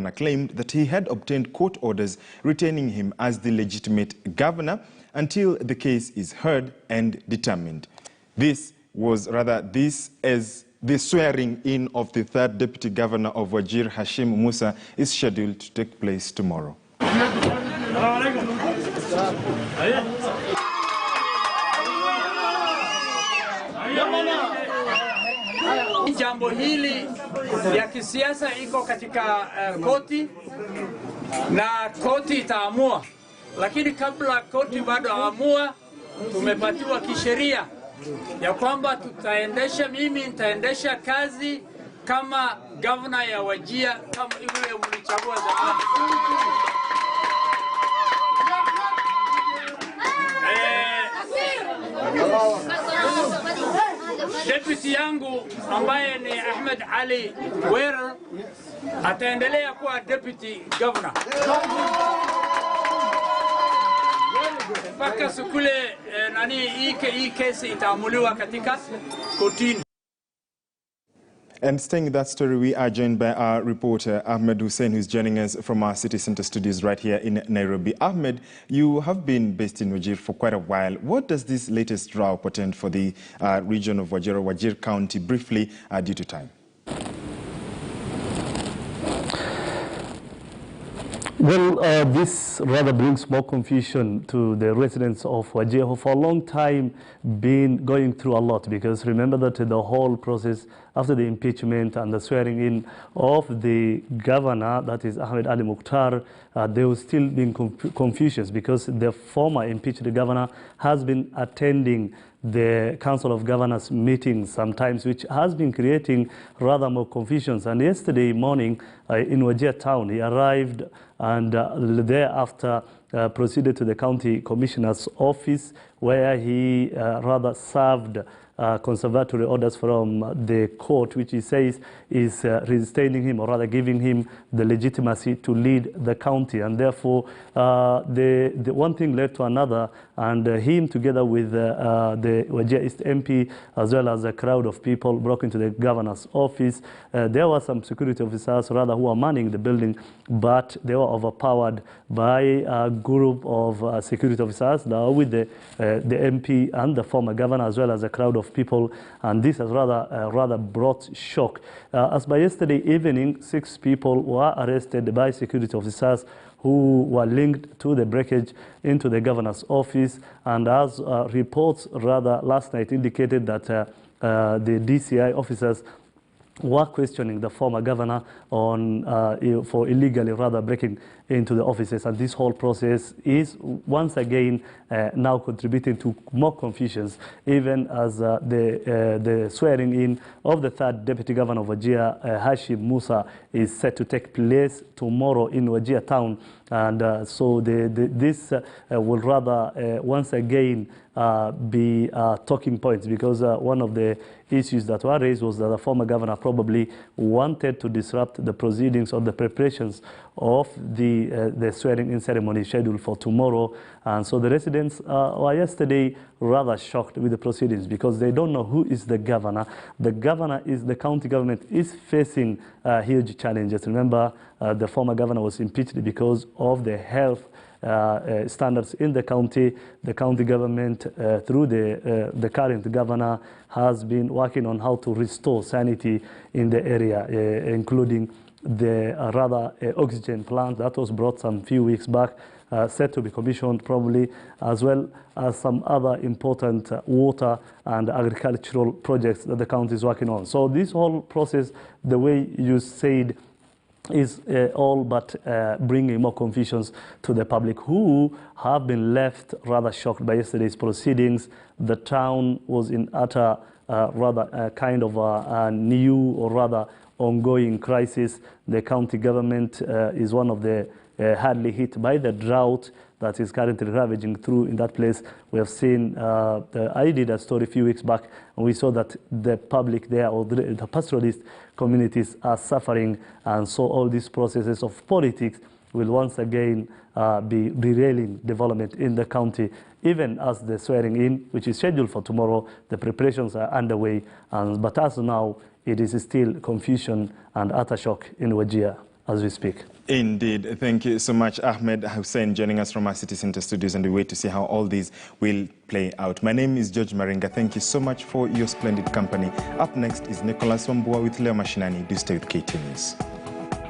governor claimed that he had obtained court orders retaining him as the legitimate governor until the case is heard and determined. This as the swearing in of the third deputy governor of Wajir, Hashim Musa, is scheduled to take place tomorrow. Jambo hili ya kisiasa iko katika koti na koti itaamua, lakini kabla koti bado haamua, tumepatiwa kisheria ya kwamba mimi nitaendesha kazi kama governor ya Wajir kama vile mlichagua zamani. Deputy yangu ambaye ni Ahmed Ali Werer ataendelea kuwa deputy governor mpaka sukule hii kesi itaamuliwa katika kotini. And staying with that story, we are joined by our reporter Ahmed Hussein, who's joining us from our city center studios right here in Nairobi. Ahmed, you have been based in Wajir for quite a while. What does this latest row portend for the region of Wajir, Wajir County, briefly, due to time? Well, this rather brings more confusion to the residents of Wajir, who for a long time been going through a lot, because remember that the whole process after the impeachment and the swearing in of the governor, that is Ahmed Ali Mukhtar, there was still been confusions because the former impeached governor has been attending the Council of Governors meetings sometimes, which has been creating rather more confusions. And yesterday morning in Wajir town, he arrived and thereafter proceeded to the county commissioner's office, where he rather served conservatory orders from the court, which he says is reinstating him, or rather giving him the legitimacy to lead the county. And therefore, the one thing led to another, and him together with the Wajir East MP, as well as a crowd of people, broke into the governor's office. There were some security officers, rather, who were manning the building, but they were overpowered by a group of security officers that were with the MP and the former governor, as well as a crowd of people, and this has rather brought shock. As by yesterday evening, 6 people were arrested by security officers who were linked to the breakage into the governor's office, and as reports rather last night indicated that the DCI officers were questioning the former governor on for illegally rather breaking into the offices, and this whole process is once again now contributing to more confusions, even as the swearing in of the third deputy governor of Wajir, Hashim Musa, is set to take place tomorrow in Wajir town, and so this will rather once again be talking points, because one of the issues that were raised was that the former governor probably wanted to disrupt the proceedings or the preparations of the swearing-in ceremony scheduled for tomorrow. And so the residents were yesterday rather shocked with the proceedings, because they don't know who is the governor. The governor is, the county government is facing huge challenges. Remember, the former governor was impeached because of the health standards in the county. The county government, through the current governor, has been working on how to restore sanity in the area, including the oxygen plant that was brought some few weeks back, set to be commissioned probably, as well as some other important water and agricultural projects that the county is working on. So this whole process, the way you said, is all but bringing more confusions to the public, who have been left rather shocked by yesterday's proceedings. The town was in utter kind of a new or rather ongoing crisis. The county government is one of the hardly hit by the drought that is currently ravaging through in that place. We have seen, I did a story a few weeks back, and we saw that the public there, or the pastoralist communities, are suffering, and so all these processes of politics will once again be derailing development in the county. Even as the swearing in, which is scheduled for tomorrow, the preparations are underway, but as now, it is still confusion and utter shock in Wajir. as we speak. Indeed. Thank you so much, Ahmed Hussein, joining us from our City Center studios, and we wait to see how all these will play out. My name is George Maringa. Thank you so much for your splendid company. Up next is Nicholas Wambua with Leo Mashinani. Do stay with KT News.